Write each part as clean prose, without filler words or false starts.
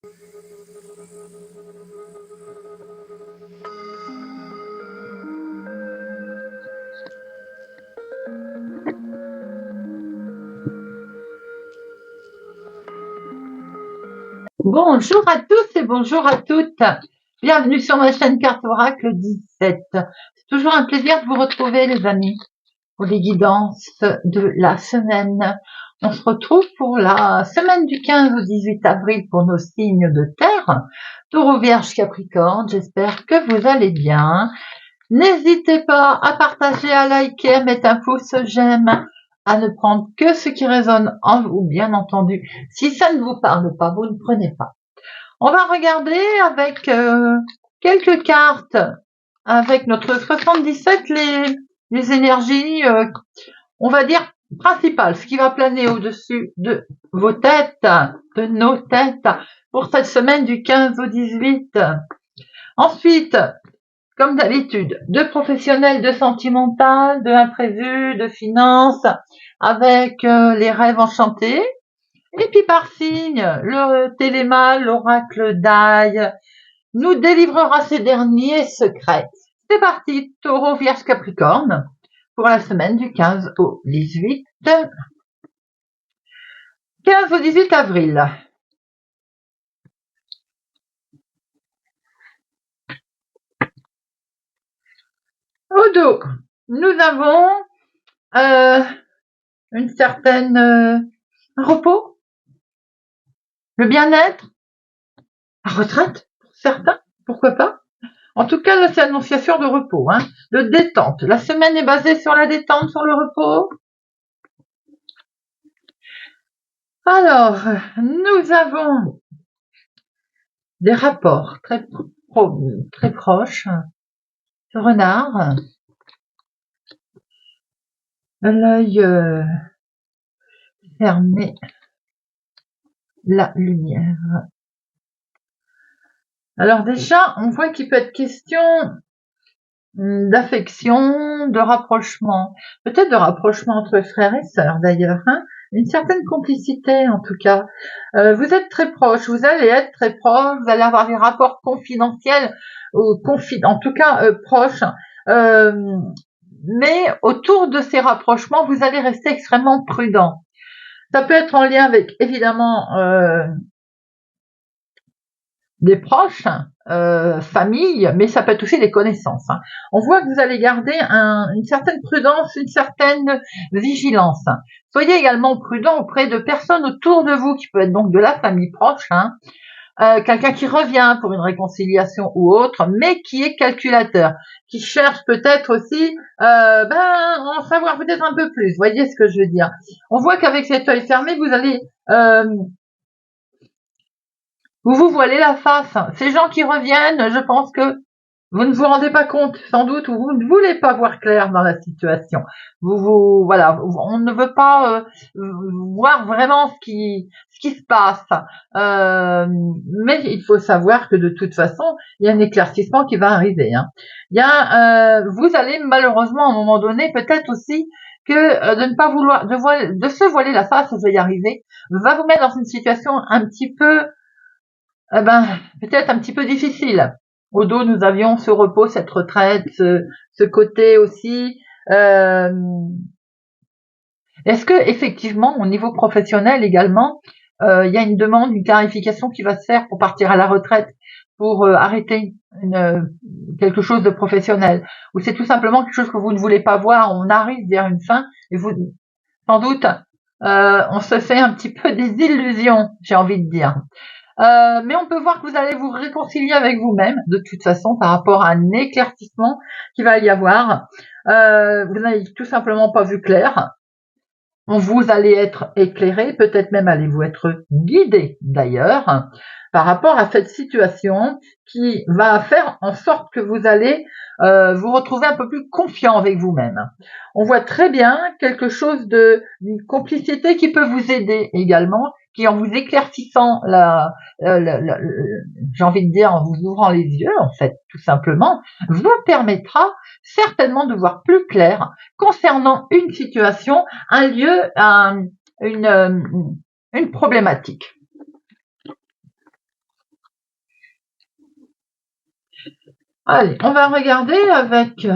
Bonjour à tous et bonjour à toutes. Bienvenue sur ma chaîne Carte Oracle 17. C'est toujours un plaisir de vous retrouver les amis pour les guidances de la semaine. On se retrouve pour la semaine du 15 au 18 avril pour nos signes de terre. Taureau, Vierge, Capricorne, j'espère que vous allez bien. N'hésitez pas à partager, à liker, à mettre un pouce j'aime, à ne prendre que ce qui résonne en vous, bien entendu. Si ça ne vous parle pas, vous ne prenez pas. On va regarder avec quelques cartes, avec notre 77, les énergies, on va dire, principales, ce qui va planer au-dessus de vos têtes, de nos têtes, pour cette semaine du 15 au 18. Ensuite, comme d'habitude, de professionnels, de sentimental, de imprévu, de finances, avec les rêves enchantés. Et puis par signe, le téléma, l'oracle d'Aille, nous délivrera ses derniers secrets. C'est parti, Taureau, Vierge, Capricorne, pour la semaine du 15 au 18, 15 au 18 avril. Au dos, nous avons une certaine repos, le bien-être, la retraite, pour certains, pourquoi pas. En tout cas, là, c'est l'annonciation de repos, de détente. La semaine est basée sur la détente, sur le repos. Alors, nous avons des rapports très proches. Ce renard, l'œil fermé, la lumière. Alors déjà, on voit qu'il peut être question d'affection, de rapprochement, peut-être de rapprochement entre frères et sœurs d'ailleurs, une certaine complicité en tout cas. Vous êtes très proches, vous allez être très proches, vous allez avoir des rapports confidentiels, ou en tout cas proches, mais autour de ces rapprochements, vous allez rester extrêmement prudent. Ça peut être en lien avec évidemment des proches, famille, mais ça peut être aussi des connaissances. On voit que vous allez garder une certaine prudence, une certaine vigilance. Soyez également prudent auprès de personnes autour de vous, qui peut être donc de la famille proche, quelqu'un qui revient pour une réconciliation ou autre, mais qui est calculateur, qui cherche peut-être aussi en savoir peut-être un peu plus. Vous voyez ce que je veux dire? On voit qu'avec cet œil fermé, vous allez vous voilez la face. Ces gens qui reviennent, je pense que vous ne vous rendez pas compte, sans doute, ou vous ne voulez pas voir clair dans la situation. Voilà, on ne veut pas voir vraiment ce qui se passe. Mais il faut savoir que de toute façon, il y a un éclaircissement qui va arriver. Il y a, vous allez malheureusement à un moment donné, peut-être aussi que de ne pas vouloir, de se voiler la face, ça va y arriver, va vous mettre dans une situation un petit peu peut-être un petit peu difficile. Au dos, nous avions ce repos, cette retraite, ce côté aussi. Est-ce que effectivement, au niveau professionnel également, il y a une demande, une clarification qui va se faire pour partir à la retraite, pour arrêter quelque chose de professionnel, ou c'est tout simplement quelque chose que vous ne voulez pas voir, on arrive vers une fin, et vous, sans doute, on se fait un petit peu des illusions, j'ai envie de dire. Mais on peut voir que vous allez vous réconcilier avec vous-même, de toute façon, par rapport à un éclaircissement qu'il va y avoir. Vous n'avez tout simplement pas vu clair. Vous allez être éclairé, peut-être même allez-vous être guidé d'ailleurs, par rapport à cette situation qui va faire en sorte que vous allez vous retrouver un peu plus confiant avec vous-même. On voit très bien quelque chose d'une complicité qui peut vous aider également, qui en vous éclaircissant j'ai envie de dire en vous ouvrant les yeux en fait, tout simplement, vous permettra certainement de voir plus clair concernant une situation, un lieu, une problématique. Allez, on va regarder avec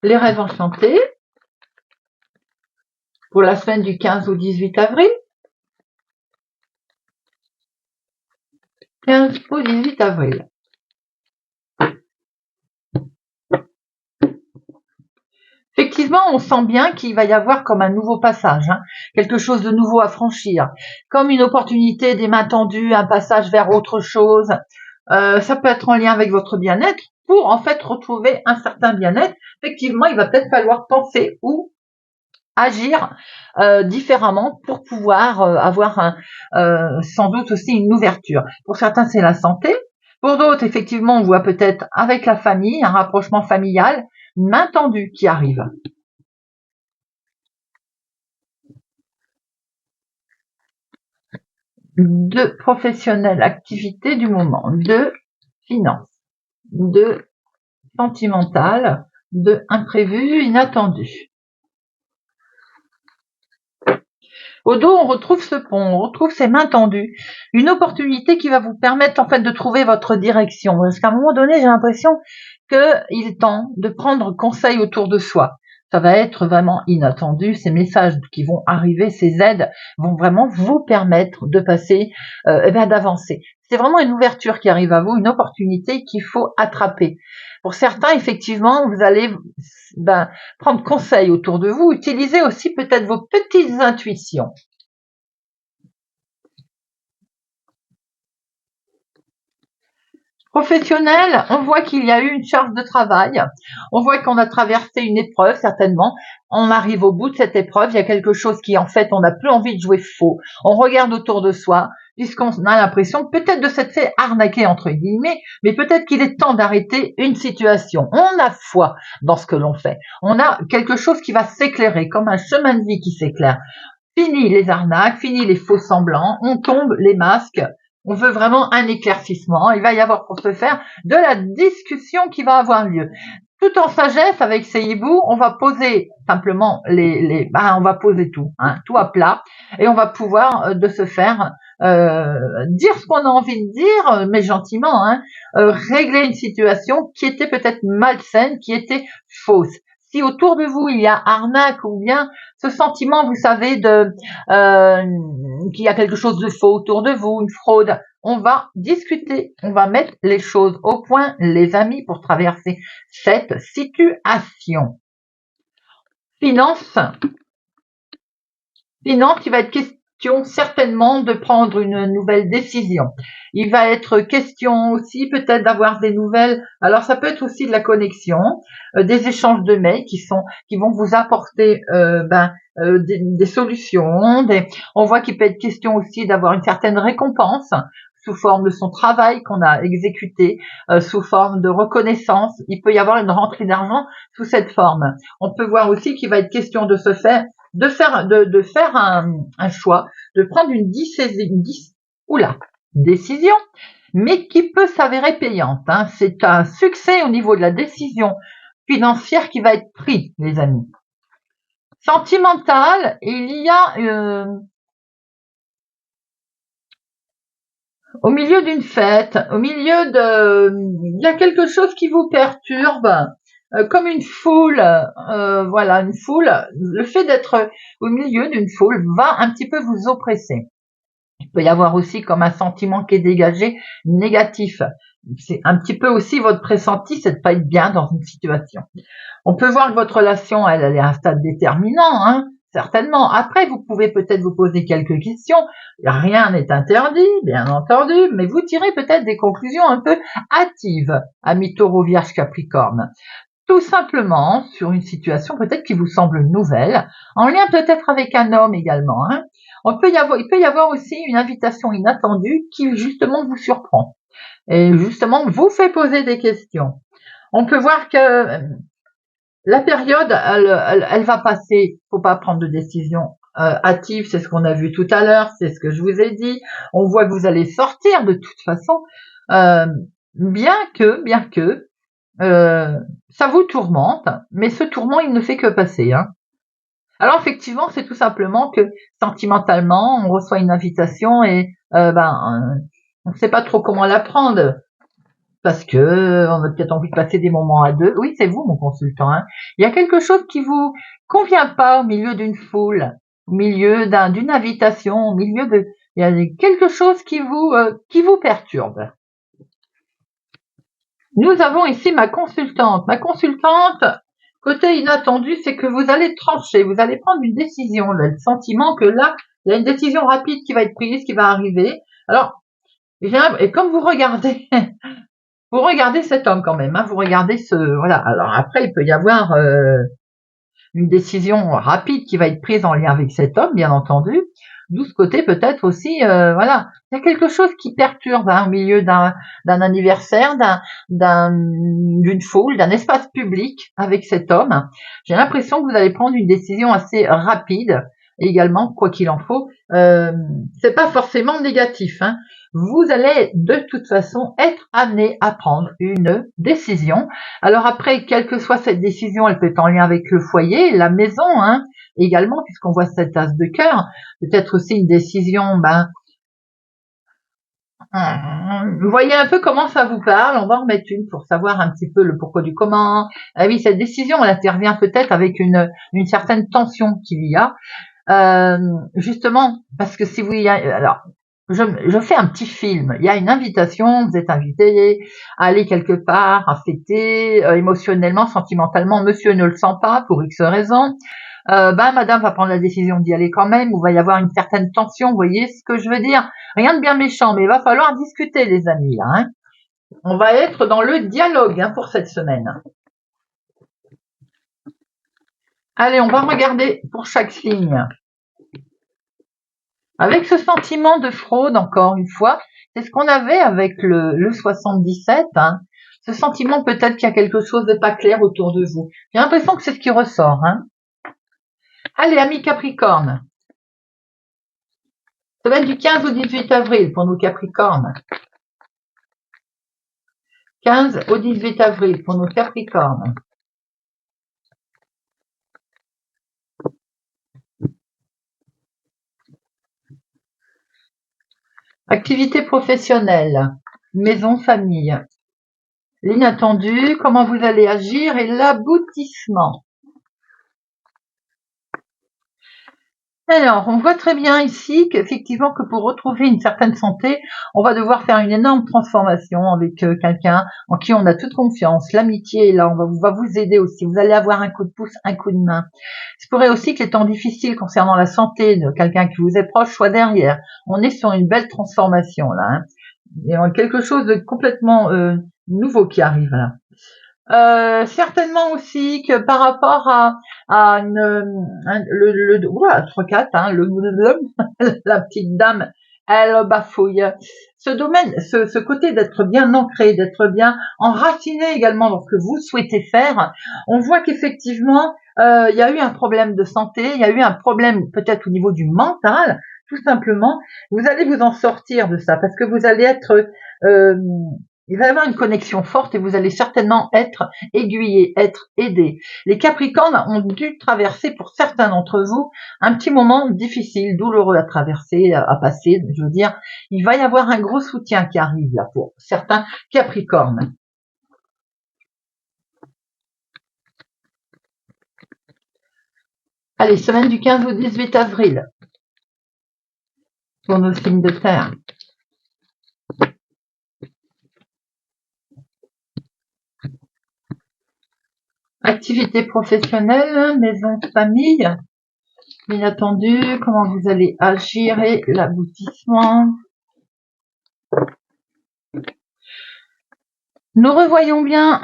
les rêves enchantés pour la semaine du 15 au 18 avril. 15 au 18 avril. Effectivement, on sent bien qu'il va y avoir comme un nouveau passage, hein, quelque chose de nouveau à franchir, comme une opportunité, des mains tendues, un passage vers autre chose. Ça peut être en lien avec votre bien-être pour en fait retrouver un certain bien-être. Effectivement, il va peut-être falloir penser ou agir différemment pour pouvoir avoir sans doute aussi une ouverture. Pour certains, c'est la santé. Pour d'autres, effectivement, on voit peut-être avec la famille, un rapprochement familial, une main tendue qui arrive. De professionnels, activités du moment, de finances, de sentimental, de imprévu, inattendu. Au dos, on retrouve ce pont, on retrouve ces mains tendues, une opportunité qui va vous permettre en fait de trouver votre direction. Parce qu'à un moment donné, j'ai l'impression qu'il est temps de prendre conseil autour de soi. Ça va être vraiment inattendu. Ces messages qui vont arriver, ces aides vont vraiment vous permettre de passer, d'avancer. C'est vraiment une ouverture qui arrive à vous, une opportunité qu'il faut attraper. Pour certains, effectivement, vous allez prendre conseil autour de vous, utilisez aussi peut-être vos petites intuitions. Professionnel, on voit qu'il y a eu une charge de travail, on voit qu'on a traversé une épreuve certainement, on arrive au bout de cette épreuve, il y a quelque chose qui en fait on n'a plus envie de jouer faux, on regarde autour de soi, puisqu'on a l'impression peut-être de s'être fait arnaquer entre guillemets, mais peut-être qu'il est temps d'arrêter une situation. On a foi dans ce que l'on fait, on a quelque chose qui va s'éclairer, comme un chemin de vie qui s'éclaire. Fini les arnaques, fini les faux semblants, on tombe les masques, on veut vraiment un éclaircissement. Il va y avoir pour ce faire de la discussion qui va avoir lieu. Tout en sagesse, avec ces hiboux, on va poser simplement on va poser tout, hein, tout à plat, et on va pouvoir de se faire dire ce qu'on a envie de dire, mais gentiment, hein, régler une situation qui était peut-être malsaine, qui était fausse. Si autour de vous il y a arnaque ou bien ce sentiment, vous savez, qu'il y a quelque chose de faux autour de vous, une fraude, on va discuter, on va mettre les choses au point, les amis, pour traverser cette situation. Finance, il va être question certainement de prendre une nouvelle décision. Il va être question aussi peut-être d'avoir des nouvelles. Alors ça peut être aussi de la connexion, des échanges de mails qui vont vous apporter des solutions. On voit qu'il peut être question aussi d'avoir une certaine récompense sous forme de son travail qu'on a exécuté, sous forme de reconnaissance. Il peut y avoir une rentrée d'argent sous cette forme. On peut voir aussi qu'il va être question de faire un choix, de prendre une décision, mais qui peut s'avérer payante. Hein. C'est un succès au niveau de la décision financière qui va être pris, les amis. Sentimental, il y a au milieu d'une fête, il y a quelque chose qui vous perturbe, comme une foule, voilà, une foule. Le fait d'être au milieu d'une foule va un petit peu vous oppresser. Il peut y avoir aussi comme un sentiment qui est dégagé négatif. C'est un petit peu aussi votre pressenti, c'est de pas être bien dans une situation. On peut voir que votre relation, elle est à un stade déterminant, hein, certainement. Après, vous pouvez peut-être vous poser quelques questions. Rien n'est interdit, bien entendu, mais vous tirez peut-être des conclusions un peu hâtives, amis Taureau, Vierge, Capricorne. Tout simplement sur une situation peut-être qui vous semble nouvelle, en lien peut-être avec un homme également. Hein. Il peut y avoir aussi une invitation inattendue qui justement vous surprend et justement vous fait poser des questions. On peut voir que la période, elle va passer. Faut pas prendre de décision hâtive, c'est ce qu'on a vu tout à l'heure, c'est ce que je vous ai dit. On voit que vous allez sortir de toute façon, bien que ça vous tourmente, mais ce tourment, il ne fait que passer. Hein. Alors effectivement, c'est tout simplement que sentimentalement, on reçoit une invitation et on ne sait pas trop comment la prendre. parce que on a peut-être envie de passer des moments à deux. Oui, c'est vous, mon consultant. Hein. Il y a quelque chose qui vous convient pas au milieu d'une foule, au milieu d'une invitation, au milieu de... Il y a quelque chose qui vous perturbe. Nous avons ici ma consultante. Ma consultante, côté inattendu, c'est que vous allez trancher, vous allez prendre une décision. Le sentiment que là, il y a une décision rapide qui va être prise, qui va arriver. Alors, et comme vous regardez cet homme quand même, hein, vous regardez voilà. Alors après, il peut y avoir une décision rapide qui va être prise en lien avec cet homme, bien entendu. D'où ce côté peut-être aussi, voilà, il y a quelque chose qui perturbe au milieu d'un anniversaire, d'une foule, d'un espace public avec cet homme. J'ai l'impression que vous allez prendre une décision assez rapide. Et également, quoi qu'il en faut, c'est pas forcément négatif. Hein. Vous allez de toute façon être amené à prendre une décision. Alors après, quelle que soit cette décision, elle peut être en lien avec le foyer, la maison, hein, également, puisqu'on voit cette as de cœur. Peut-être aussi une décision, vous voyez un peu comment ça vous parle. On va en remettre une pour savoir un petit peu le pourquoi du comment. Ah oui, cette décision, elle intervient peut-être avec une certaine tension qu'il y a. Justement, parce que si vous alors, je fais un petit film. Il y a une invitation, vous êtes invité à aller quelque part, à fêter, émotionnellement, sentimentalement, monsieur ne le sent pas pour X raisons. Madame va prendre la décision d'y aller quand même, où va y avoir une certaine tension, vous voyez ce que je veux dire? Rien de bien méchant, mais il va falloir discuter, les amis, là, hein. On va être dans le dialogue, hein, pour cette semaine. Allez, on va regarder pour chaque signe. Avec ce sentiment de fraude, encore une fois, c'est ce qu'on avait avec le 77, hein. Ce sentiment peut-être qu'il y a quelque chose de pas clair autour de vous. J'ai l'impression que c'est ce qui ressort, hein. Allez, amis Capricorne. Semaine du 15 au 18 avril pour nos Capricornes. 15 au 18 avril pour nos Capricornes. Activité professionnelle, maison, famille. L'inattendu, comment vous allez agir et l'aboutissement. Alors, on voit très bien ici qu'effectivement que pour retrouver une certaine santé, on va devoir faire une énorme transformation avec quelqu'un en qui on a toute confiance. L'amitié est là, va vous aider aussi. Vous allez avoir un coup de pouce, un coup de main. Il pourrait aussi que les temps difficiles concernant la santé de quelqu'un qui vous est proche soient derrière. On est sur une belle transformation là. Hein. Il y a quelque chose de complètement nouveau qui arrive là. Certainement aussi que par rapport à le 3-4, hein, la petite dame, elle bafouille. Ce domaine, ce côté d'être bien ancré, d'être bien enraciné également dans ce que vous souhaitez faire, on voit qu'effectivement, il y a eu un problème de santé, il y a eu un problème peut-être au niveau du mental, tout simplement. Vous allez vous en sortir de ça parce que vous allez être il va y avoir une connexion forte et vous allez certainement être aiguillé, être aidé. Les Capricornes ont dû traverser, pour certains d'entre vous, un petit moment difficile, douloureux à traverser, à passer. Je veux dire, il va y avoir un gros soutien qui arrive là pour certains Capricornes. Allez, semaine du 15 au 18 avril pour nos signes de terre. Activité professionnelle, maison, famille, inattendu, comment vous allez agir et l'aboutissement. Nous revoyons bien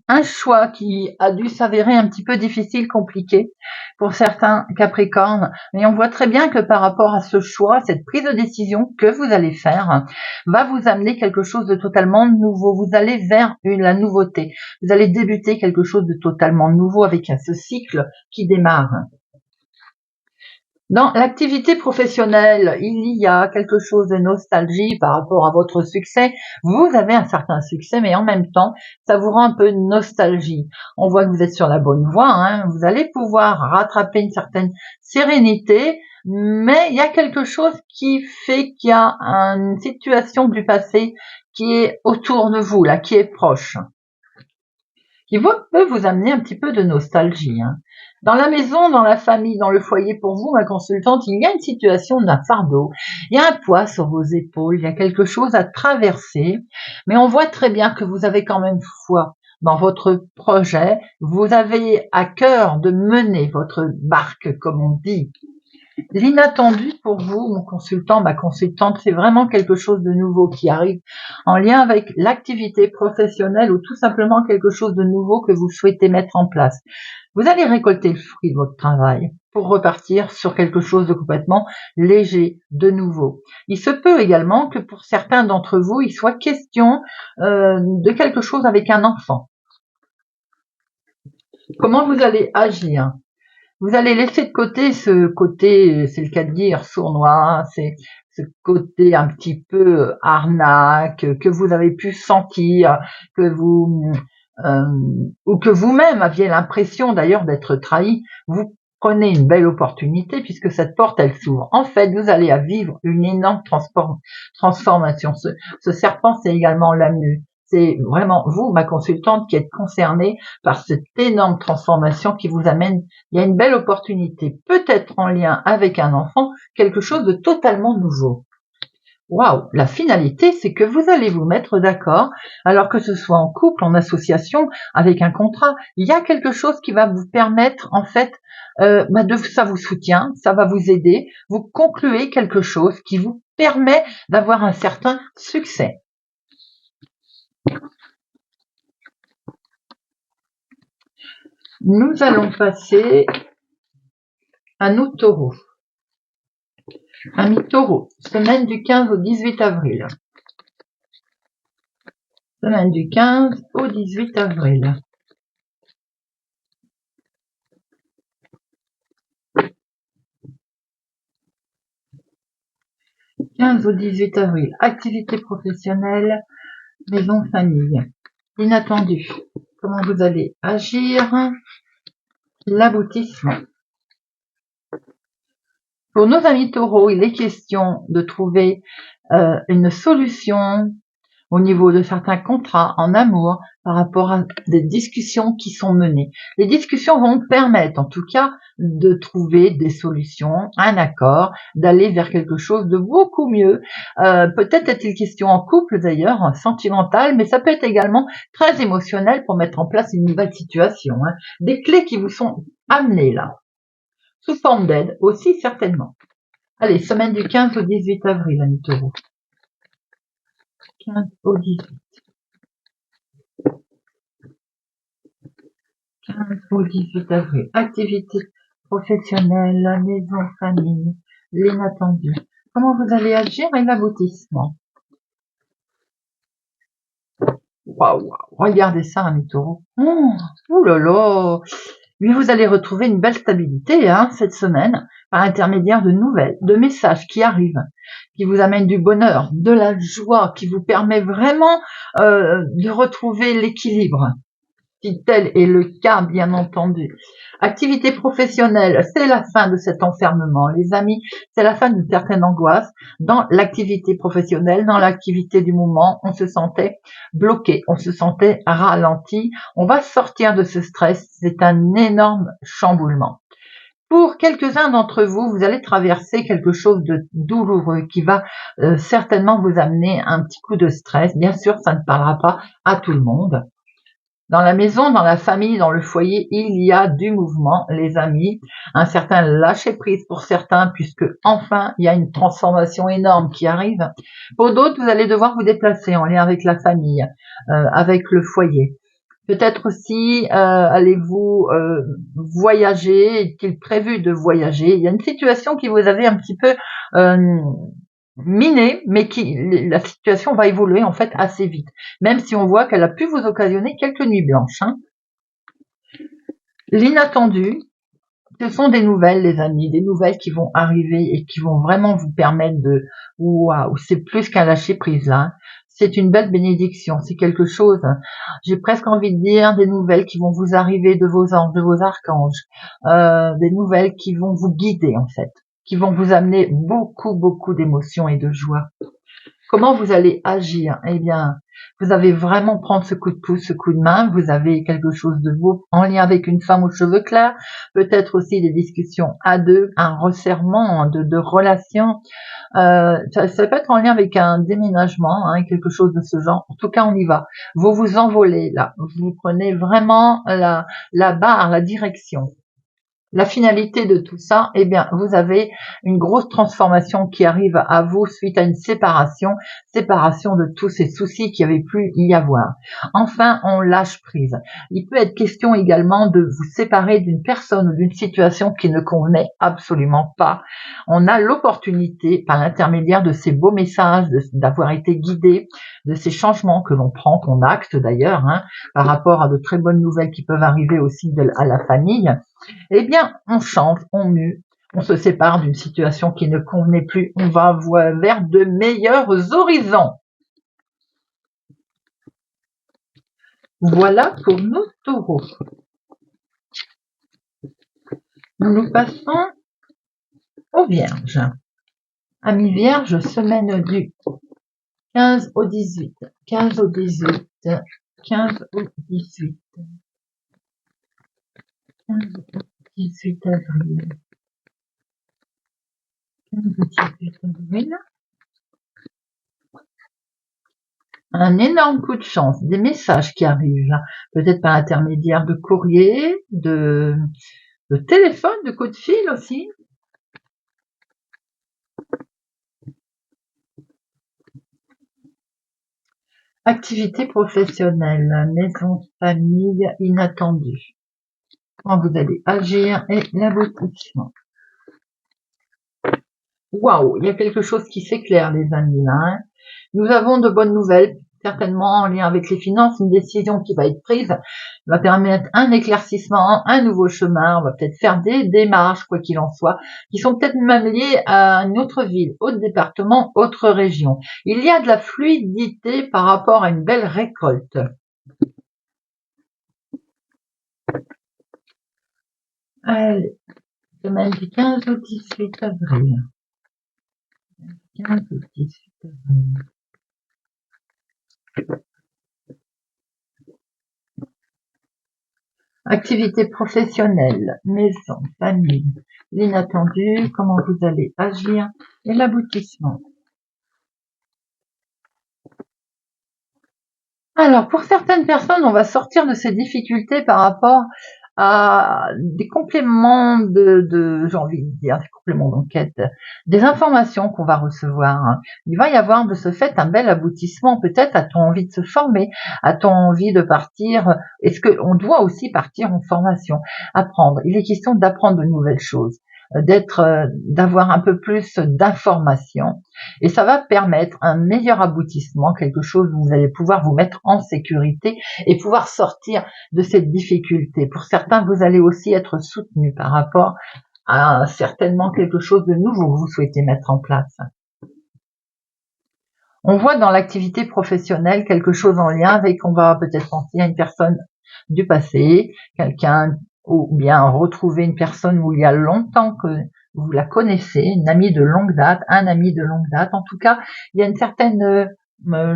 un choix qui a dû s'avérer un petit peu difficile, compliqué pour certains Capricornes. Mais on voit très bien que par rapport à ce choix, cette prise de décision que vous allez faire va vous amener quelque chose de totalement nouveau. Vous allez vers la nouveauté. Vous allez débuter quelque chose de totalement nouveau avec ce cycle qui démarre. Dans l'activité professionnelle, il y a quelque chose de nostalgie par rapport à votre succès. Vous avez un certain succès, mais en même temps, ça vous rend un peu nostalgie. On voit que vous êtes sur la bonne voie. Hein. Vous allez pouvoir rattraper une certaine sérénité mais il y a quelque chose qui fait qu'il y a une situation du passé qui est autour de vous, là, qui est proche, qui peut vous amener un petit peu de nostalgie. Hein. Dans la maison, dans la famille, dans le foyer, pour vous, ma consultante, il y a une situation d'un fardeau, il y a un poids sur vos épaules, il y a quelque chose à traverser, mais on voit très bien que vous avez quand même foi dans votre projet, vous avez à cœur de mener votre barque, comme on dit. L'inattendu pour vous, mon consultant, ma consultante, c'est vraiment quelque chose de nouveau qui arrive en lien avec l'activité professionnelle ou tout simplement quelque chose de nouveau que vous souhaitez mettre en place. Vous allez récolter le fruit de votre travail pour repartir sur quelque chose de complètement léger, de nouveau. Il se peut également que pour certains d'entre vous, il soit question de quelque chose avec un enfant. Comment vous allez agir? Vous allez laisser de côté ce côté, c'est le cas de dire, sournois, c'est ce côté un petit peu arnaque que vous avez pu sentir, que vous ou que vous-même aviez l'impression d'ailleurs d'être trahi. Vous prenez une belle opportunité puisque cette porte elle s'ouvre. En fait, vous allez à vivre une énorme transformation. Ce serpent, c'est également la mue. C'est vraiment vous, ma consultante, qui êtes concernée par cette énorme transformation qui vous amène. Il y a une belle opportunité, peut-être en lien avec un enfant, quelque chose de totalement nouveau. Waouh, la finalité, c'est que vous allez vous mettre d'accord, alors que ce soit en couple, en association, avec un contrat, il y a quelque chose qui va vous permettre, en fait, ça vous soutient, ça va vous aider, vous concluez quelque chose qui vous permet d'avoir un certain succès. Nous allons passer à nos taureaux. Amis taureaux, semaine du 15 au 18 avril. Semaine du 15 au 18 avril. « 15 au 18 avril. Activité professionnelle, maison, famille. Inattendu. Comment vous allez agir? L'aboutissement. Pour nos amis taureaux, il est question de trouver une solution au niveau de certains contrats en amour par rapport à des discussions qui sont menées. Les discussions vont permettre en tout cas de trouver des solutions, un accord, d'aller vers quelque chose de beaucoup mieux. Peut-être est-il question en couple d'ailleurs, sentimental, mais ça peut être également très émotionnel pour mettre en place une nouvelle situation. Hein. Des clés qui vous sont amenées là, sous forme d'aide aussi certainement. Allez, semaine du 15 au 18 avril, amis taureaux. 15 au 18. 15 au 18 avril. Activité professionnelle, la maison, famille, l'inattendu. Comment vous allez agir et l'aboutissement? Waouh, regardez ça, amis taureaux. Oh là là. Mais vous allez retrouver une belle stabilité cette semaine par intermédiaire de nouvelles, de messages qui arrivent, qui vous amènent du bonheur, de la joie, qui vous permet vraiment de retrouver l'équilibre. Si tel est le cas, bien entendu. Activité professionnelle, c'est la fin de cet enfermement, les amis. C'est la fin d'une certaine angoisse. Dans l'activité professionnelle, dans l'activité du moment, on se sentait bloqué, on se sentait ralenti. On va sortir de ce stress. C'est un énorme chamboulement. Pour quelques-uns d'entre vous, vous allez traverser quelque chose de douloureux qui va certainement vous amener un petit coup de stress. Bien sûr, ça ne parlera pas à tout le monde. Dans la maison, dans la famille, dans le foyer, il y a du mouvement, les amis, un certain lâcher-prise pour certains, puisque enfin, il y a une transformation énorme qui arrive. Pour d'autres, vous allez devoir vous déplacer en lien avec la famille, avec le foyer. Peut-être aussi allez-vous voyager, est-il prévu de voyager? Il y a une situation qui vous avait un petit peu minée, mais la situation va évoluer en fait assez vite, même si on voit qu'elle a pu vous occasionner quelques nuits blanches. Hein. L'inattendu, ce sont des nouvelles, les amis, des nouvelles qui vont arriver et qui vont vraiment vous permettre de... Waouh, c'est plus qu'un lâcher-prise là. Hein. C'est une belle bénédiction, c'est quelque chose, j'ai presque envie de dire, des nouvelles qui vont vous arriver de vos anges, de vos archanges, des nouvelles qui vont vous guider en fait, qui vont vous amener beaucoup d'émotions et de joie. Comment vous allez agir? Eh bien, vous avez vraiment prendre ce coup de pouce, ce coup de main. Vous avez quelque chose de beau en lien avec une femme aux cheveux clairs. Peut-être aussi des discussions à deux, un resserrement de relations. Ça peut être en lien avec un déménagement, hein, quelque chose de ce genre. En tout cas, on y va. Vous vous envolez là. Vous prenez vraiment la barre, la direction. La finalité de tout ça, eh bien, vous avez une grosse transformation qui arrive à vous suite à une séparation de tous ces soucis qu'il y avait plus y avoir. Enfin, on lâche prise. Il peut être question également de vous séparer d'une personne ou d'une situation qui ne convenait absolument pas. On a l'opportunité, par l'intermédiaire de ces beaux messages, d'avoir été guidé, de ces changements que l'on prend, qu'on acte d'ailleurs, hein, par rapport à de très bonnes nouvelles qui peuvent arriver aussi à la famille. Eh bien, on change, on mue, on se sépare d'une situation qui ne convenait plus, on va vers de meilleurs horizons. Voilà pour nos taureaux. Nous passons aux vierges. Amis vierges, semaine du 15 au 18. 15 au 18. 15 au 18. 15 au 18 avril. 15 au 18 avril. Un énorme coup de chance, des messages qui arrivent, peut-être par l'intermédiaire de courrier, de téléphone, de coup de fil aussi. Activité professionnelle, maison, famille, inattendue. Comment vous allez agir et l'aboutissement. Waouh, il y a quelque chose qui s'éclaire, les amis, là. Hein. Nous avons de bonnes nouvelles, certainement en lien avec les finances, une décision qui va être prise, va permettre un éclaircissement, un nouveau chemin, on va peut-être faire des démarches, quoi qu'il en soit, qui sont peut-être même liées à une autre ville, autre département, autre région. Il y a de la fluidité par rapport à une belle récolte. Allez, semaine du 15 au 18 avril. 15 au 18 avril. Activité professionnelle, maison, famille, l'inattendu, comment vous allez agir et l'aboutissement. Alors, pour certaines personnes, on va sortir de ces difficultés par rapport à des compléments j'ai envie de dire, des compléments d'enquête, des informations qu'on va recevoir. Il va y avoir de ce fait un bel aboutissement. Peut-être a-t-on envie de se former, a-t-on envie de partir. Est-ce qu'on doit aussi partir en formation, apprendre? Il est question d'apprendre de nouvelles choses, d'avoir un peu plus d'informations, et ça va permettre un meilleur aboutissement, quelque chose où vous allez pouvoir vous mettre en sécurité et pouvoir sortir de cette difficulté. Pour certains, vous allez aussi être soutenu par rapport à certainement quelque chose de nouveau que vous souhaitez mettre en place. On voit dans l'activité professionnelle quelque chose en lien avec, on va peut-être penser à une personne du passé, quelqu'un, ou bien retrouver une personne où il y a longtemps que vous la connaissez, une amie de longue date, un ami de longue date. En tout cas, il y a une certaine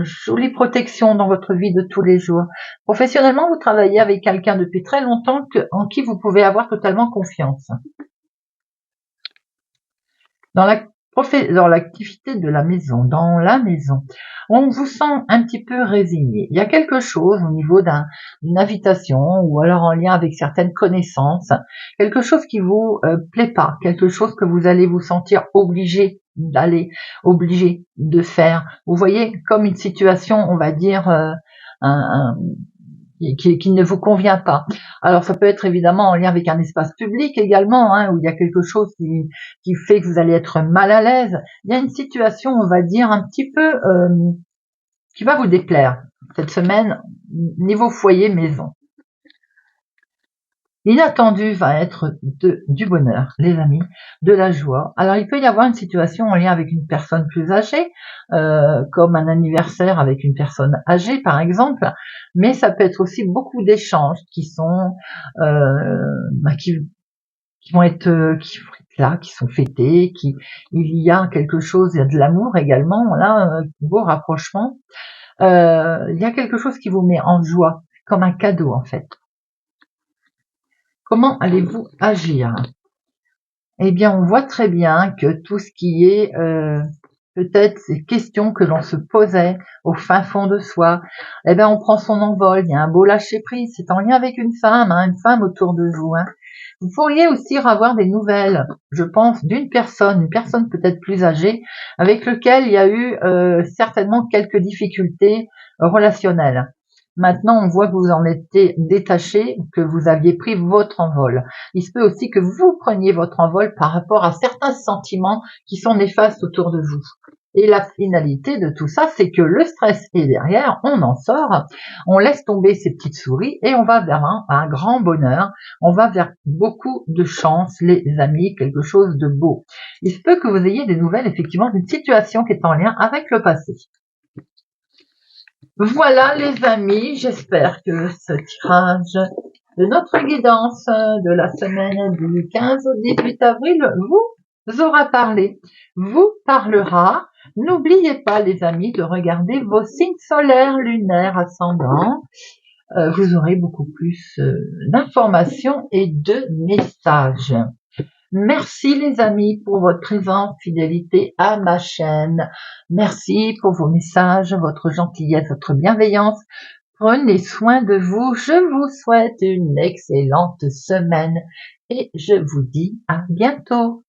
jolie protection dans votre vie de tous les jours. Professionnellement, vous travaillez avec quelqu'un depuis très longtemps en qui vous pouvez avoir totalement confiance. Dans l'activité de la maison, on vous sent un petit peu résigné. Il y a quelque chose au niveau d'une invitation ou alors en lien avec certaines connaissances, quelque chose qui vous plaît pas, quelque chose que vous allez vous sentir obligé de faire. Vous voyez, comme une situation, on va dire, qui ne vous convient pas. Alors ça peut être évidemment en lien avec un espace public également, hein, où il y a quelque chose qui fait que vous allez être mal à l'aise. Il y a une situation, on va dire, un petit peu qui va vous déplaire cette semaine, niveau foyer maison. L'inattendu va être du bonheur, les amis, de la joie. Alors, il peut y avoir une situation en lien avec une personne plus âgée, comme un anniversaire avec une personne âgée, par exemple, mais ça peut être aussi beaucoup d'échanges qui sont, qui vont être, là, qui sont fêtés, il y a quelque chose, il y a de l'amour également, là, un beau rapprochement. Il y a quelque chose qui vous met en joie, comme un cadeau en fait. Comment allez-vous agir? Eh bien, on voit très bien que tout ce qui est peut-être ces questions que l'on se posait au fin fond de soi, eh bien, on prend son envol. Il y a un beau lâcher prise. C'est en lien avec une femme autour de vous. Vous pourriez aussi avoir des nouvelles, je pense, d'une personne, une personne peut-être plus âgée, avec lequel il y a eu certainement quelques difficultés relationnelles. Maintenant, on voit que vous en étiez détaché, que vous aviez pris votre envol. Il se peut aussi que vous preniez votre envol par rapport à certains sentiments qui sont néfastes autour de vous. Et la finalité de tout ça, c'est que le stress est derrière, on en sort, on laisse tomber ces petites souris et on va vers un grand bonheur, on va vers beaucoup de chance, les amis, quelque chose de beau. Il se peut que vous ayez des nouvelles, effectivement, d'une situation qui est en lien avec le passé. Voilà les amis, j'espère que ce tirage de notre guidance de la semaine du 15 au 18 avril vous aura parlé, vous parlera. N'oubliez pas les amis de regarder vos signes solaires, lunaires, ascendants. Vous aurez beaucoup plus d'informations et de messages. Merci les amis pour votre présence, fidélité à ma chaîne. Merci pour vos messages, votre gentillesse, votre bienveillance. Prenez soin de vous. Je vous souhaite une excellente semaine et je vous dis à bientôt.